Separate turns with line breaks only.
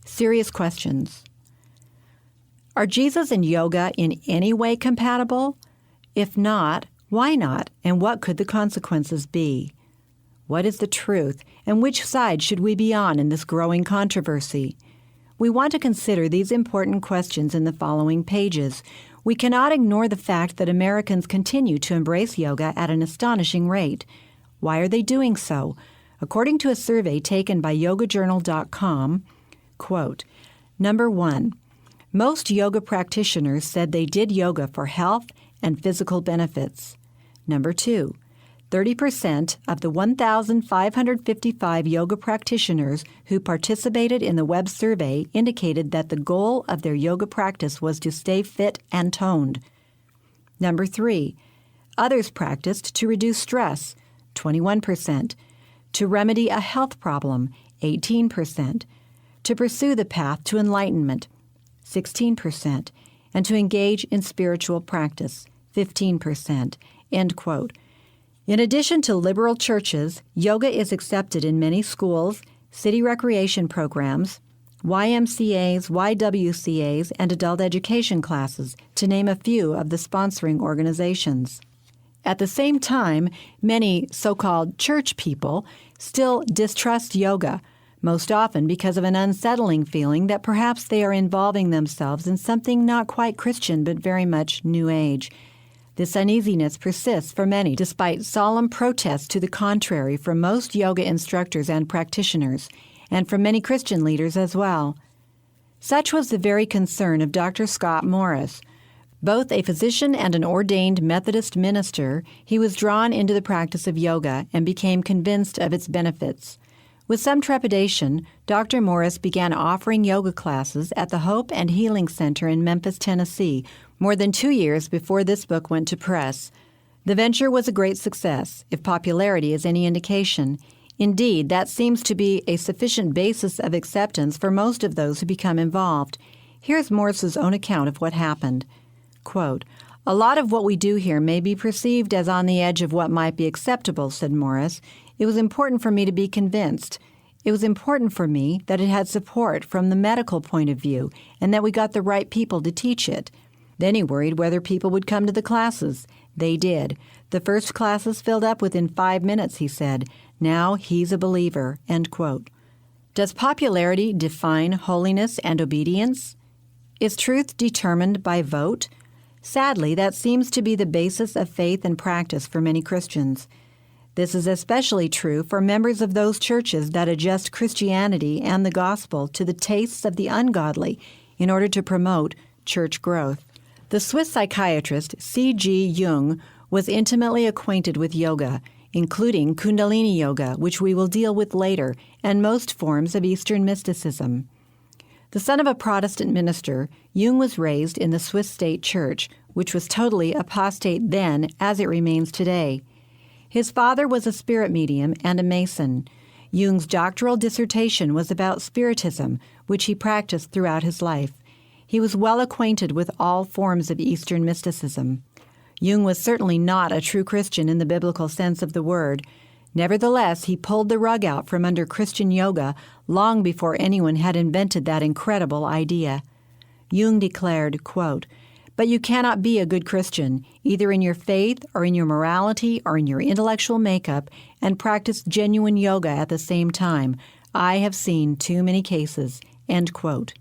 Serious questions. Are Jesus and yoga in any way compatible? If not, why not, and what could the consequences be? What is the truth, and which side should we be on in this growing controversy? We want to consider these important questions in the following pages. We cannot ignore the fact that Americans continue to embrace yoga at an astonishing rate. Why are they doing so? According to a survey taken by yogajournal.com, quote, Number 1, most yoga practitioners said they did yoga for health and physical benefits. Number 2, 30% of the 1,555 yoga practitioners who participated in the web survey indicated that the goal of their yoga practice was to stay fit and toned. Number 3, others practiced to reduce stress, 21%, to remedy a health problem, 18%, to pursue the path to enlightenment, 16%, and to engage in spiritual practice, 15%, end quote. In addition to liberal churches, yoga is accepted in many schools, city recreation programs, YMCAs, YWCAs, and adult education classes, to name a few of the sponsoring organizations. At the same time, many so-called church people still distrust yoga, most often because of an unsettling feeling that perhaps they are involving themselves in something not quite Christian but very much New Age. This uneasiness persists for many despite solemn protests to the contrary from most yoga instructors and practitioners, and from many Christian leaders as well. Such was the very concern of Dr. Scott Morris. Both a physician and an ordained Methodist minister, he was drawn into the practice of yoga and became convinced of its benefits. With some trepidation, Dr. Morris began offering yoga classes at the Hope and Healing Center in Memphis, Tennessee, more than 2 years before this book went to press. The venture was a great success, if popularity is any indication. Indeed, that seems to be a sufficient basis of acceptance for most of those who become involved. Here's Morris's own account of what happened. Quote, "A lot of what we do here may be perceived as on the edge of what might be acceptable," said Morris. "It was important for me to be convinced. It was important for me that it had support from the medical point of view and that we got the right people to teach it." Then he worried whether people would come to the classes. They did. The first classes filled up within 5 minutes, he said. Now he's a believer, end quote. Does popularity define holiness and obedience? Is truth determined by vote? Sadly, that seems to be the basis of faith and practice for many Christians. This is especially true for members of those churches that adjust Christianity and the gospel to the tastes of the ungodly in order to promote church growth. The Swiss psychiatrist C.G. Jung was intimately acquainted with yoga, including Kundalini Yoga, which we will deal with later, and most forms of Eastern mysticism. The son of a Protestant minister, Jung was raised in the Swiss state church, which was totally apostate then as it remains today. His father was a spirit medium and a Mason. Jung's doctoral dissertation was about Spiritism, which he practiced throughout his life. He was well acquainted with all forms of Eastern mysticism. Jung was certainly not a true Christian in the biblical sense of the word. Nevertheless, he pulled the rug out from under Christian yoga long before anyone had invented that incredible idea. Jung declared, quote, "But you cannot be a good Christian, either in your faith or in your morality or in your intellectual makeup, and practice genuine yoga at the same time. I have seen too many cases," end quote.